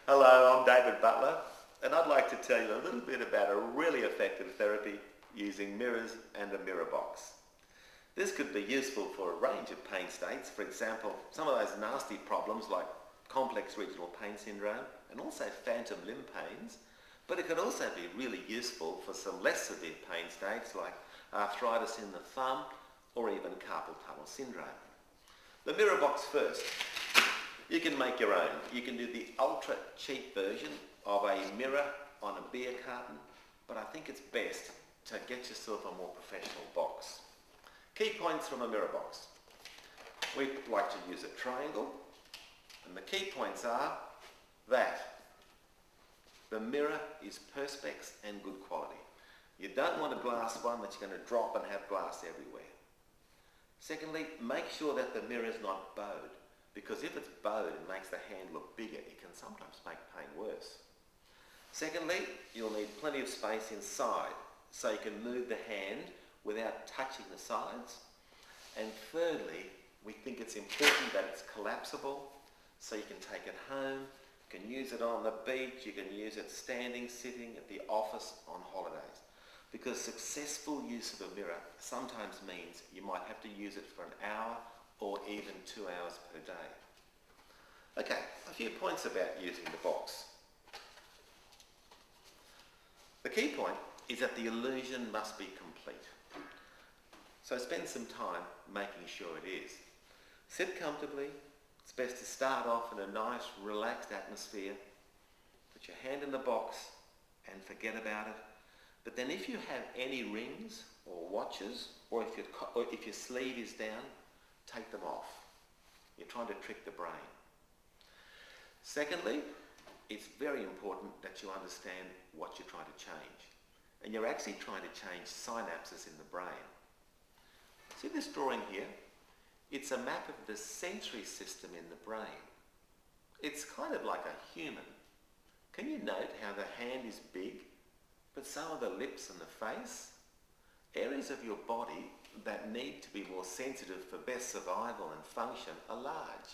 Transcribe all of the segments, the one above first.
Hello, I'm David Butler, and I'd like to tell you a little bit about a really effective therapy using mirrors and a mirror box. This could be useful for a range of pain states, for example, some of those nasty problems like complex regional pain syndrome and also phantom limb pains, but it could also be really useful for some less severe pain states like arthritis in the thumb or even carpal tunnel syndrome. The mirror box first. You can make your own. You can do the ultra cheap version of a mirror on a beer carton, but I think it's best to get yourself a more professional box. Key points from a mirror box. We like to use a triangle, and the key points are that the mirror is perspex and good quality. You don't want a glass one that you're going to drop and have glass everywhere. Secondly, make sure that the mirror is not bowed, because if it's bowed and makes the hand look bigger, it can sometimes make pain worse. Secondly, you'll need plenty of space inside so you can move the hand without touching the sides. And thirdly, we think it's important that it's collapsible so you can take it home, you can use it on the beach, you can use it standing, sitting, at the office, on holidays. Because successful use of a mirror sometimes means you might have to use it for an hour or even 2 hours per day. Okay, a few points about using the box. The key point is that the illusion must be complete. So spend some time making sure it is. Sit comfortably. It's best to start off in a nice, relaxed atmosphere. Put your hand in the box and forget about it. But then if you have any rings or watches, or if your sleeve is down, take them off. You're trying to trick the brain. Secondly, it's very important that you understand what you're trying to change. And you're actually trying to change synapses in the brain. See this drawing here? It's a map of the sensory system in the brain. It's kind of like a human. Can you note how the hand is big, but so are the lips and the face? Areas of your body that need to be more sensitive for best survival and function are large.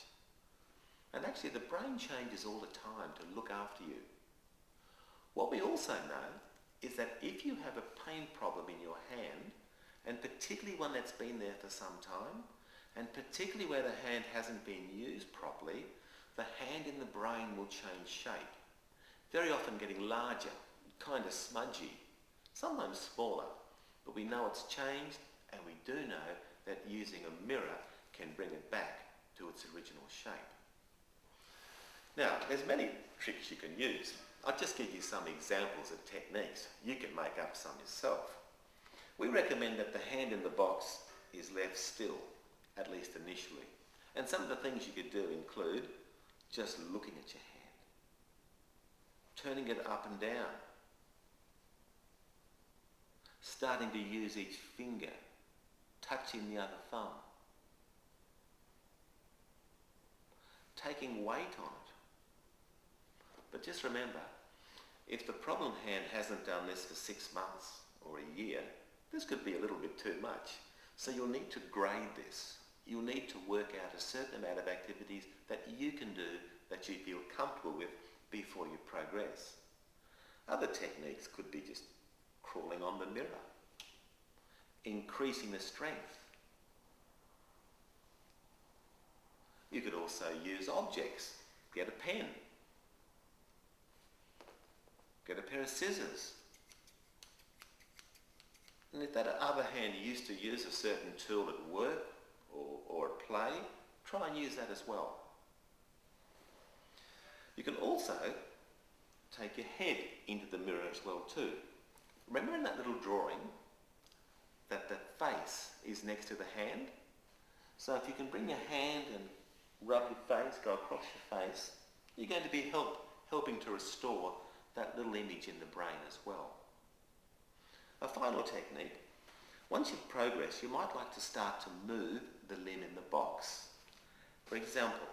And actually the brain changes all the time to look after you. What we also know is that if you have a pain problem in your hand, and particularly one that's been there for some time, and particularly where the hand hasn't been used properly, the hand in the brain will change shape. Very often getting larger, kind of smudgy, sometimes smaller, but we know it's changed, and we do know that using a mirror can bring it back to its original shape. Now, there's many tricks you can use. I'll just give you some examples of techniques. You can make up some yourself. We recommend that the hand in the box is left still, at least initially. And some of the things you could do include just looking at your hand, turning it up and down, starting to use each finger, touching the other thumb, taking weight on it. But just remember, if the problem hand hasn't done this for 6 months or a year, this could be a little bit too much. So you'll need to grade this. You'll need to work out a certain amount of activities that you can do that you feel comfortable with before you progress. Other techniques could be just crawling on the mirror, increasing the strength. You could also use objects. Get a pen. Get a pair of scissors. And if that other hand used to use a certain tool at work or at play, try and use that as well. You can also take your head into the mirror as well too. Remember in that little drawing that the face is next to the hand? So if you can bring your hand and rub your face, go across your face, you're going to be helping to restore that little image in the brain as well. A final technique. Once you've progressed, you might like to start to move the limb in the box. For example,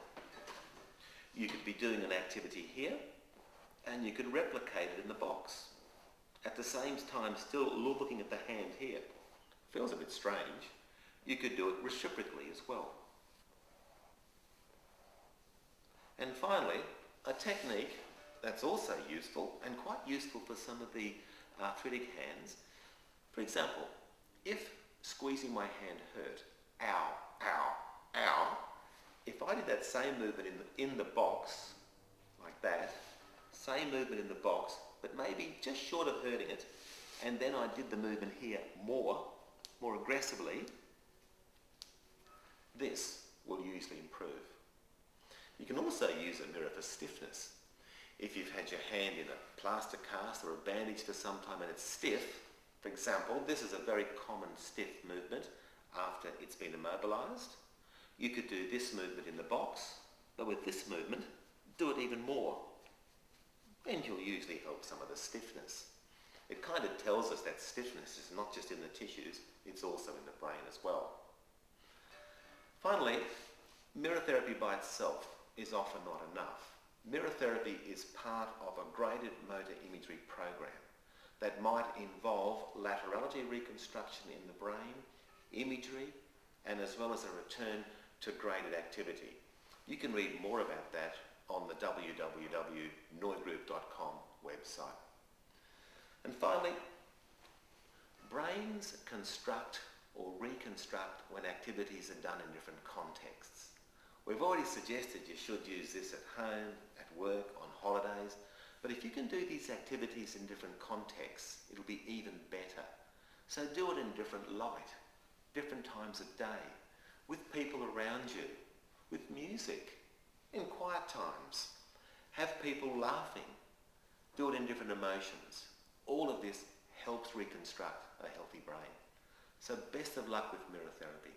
you could be doing an activity here and you could replicate it in the box. At the same time, still looking at the hand here. Feels a bit strange. You could do it reciprocally as well. And finally, a technique that's also useful and quite useful for some of the arthritic hands. For example, if squeezing my hand hurt, ow, ow, ow, if I did that same movement in the box, like that, same movement in the box, but maybe just short of hurting it, and then I did the movement here more aggressively, this will usually improve. You can also use a mirror for stiffness. If you've had your hand in a plaster cast or a bandage for some time and it's stiff, for example, this is a very common stiff movement after it's been immobilised. You could do this movement in the box, but with this movement, do it even more. And you'll usually help some of the stiffness. It kind of tells us that stiffness is not just in the tissues, it's also in the brain as well. Finally, mirror therapy by itself is often not enough. Mirror therapy is part of a graded motor imagery program that might involve laterality reconstruction in the brain, imagery, and as well as a return to graded activity. You can read more about that on the www.noigroup.com website. And finally, brains construct or reconstruct when activities are done in different contexts. We've already suggested you should use this at home, at work, on holidays, but if you can do these activities in different contexts, it'll be even better. So do it in different light, different times of day, with people around you, with music, in quiet times. Have people laughing. Do it in different emotions. All of this helps reconstruct a healthy brain. So best of luck with mirror therapy.